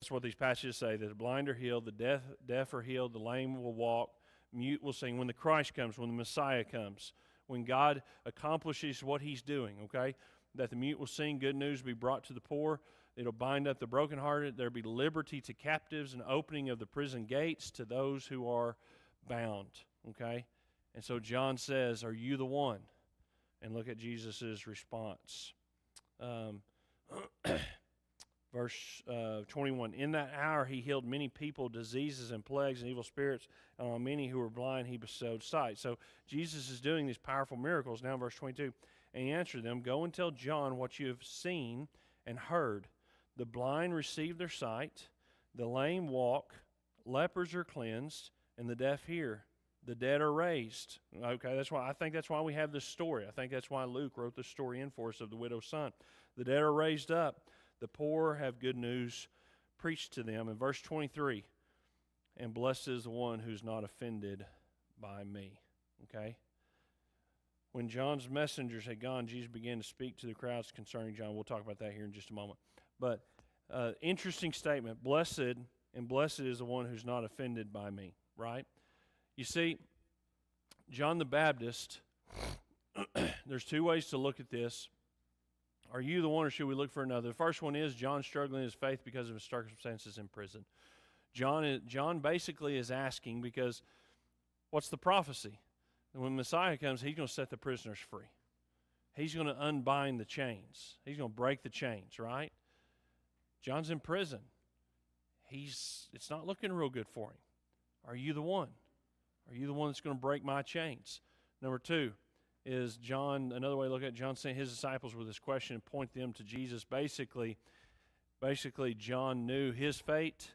That's what these passages say, that the blind are healed, the deaf are healed, the lame will walk, mute will sing. When the Christ comes, when the Messiah comes, when God accomplishes what he's doing, okay, that the mute will sing, good news will be brought to the poor, it'll bind up the brokenhearted, there'll be liberty to captives and opening of the prison gates to those who are bound, okay? And so John says, are you the one? And look at Jesus' response. Verse 21, in that hour he healed many people, diseases and plagues and evil spirits, and on many who were blind he bestowed sight. So Jesus is doing these powerful miracles. Now verse 22, and he answered them, go and tell John what you have seen and heard. The blind receive their sight, the lame walk, lepers are cleansed, and the deaf hear. The dead are raised. Okay, I think that's why we have this story. I think that's why Luke wrote this story in for us of the widow's son. The dead are raised up. The poor have good news preached to them. In verse 23, and blessed is the one who's not offended by me. Okay? When John's messengers had gone, Jesus began to speak to the crowds concerning John. We'll talk about that here in just a moment. But interesting statement. Blessed is the one who's not offended by me. Right? You see, John the Baptist, there's two ways to look at this. Are you the one, or should we look for another? The first one is John struggling in his faith because of his circumstances in prison. John basically is asking because what's the prophecy? When Messiah comes, he's going to set the prisoners free. He's going to unbind the chains. He's going to break the chains, right? John's in prison. It's not looking real good for him. Are you the one? Are you the one that's going to break my chains? Number two is John, another way to look at it, John sent his disciples with this question and point them to Jesus. Basically, John knew his fate.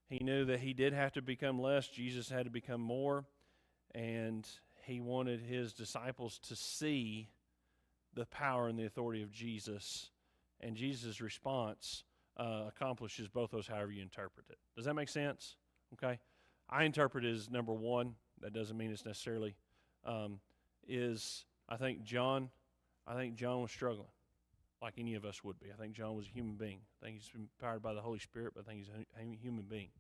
He knew that he did have to become less. Jesus had to become more. And he wanted his disciples to see the power and the authority of Jesus. And Jesus' response accomplishes both those however you interpret it. Does that make sense? Okay. I interpret it as number one. That doesn't mean it's necessarily I think John was struggling like any of us would be. I think John was a human being. I think he's empowered by the Holy Spirit, but I think he's a human being.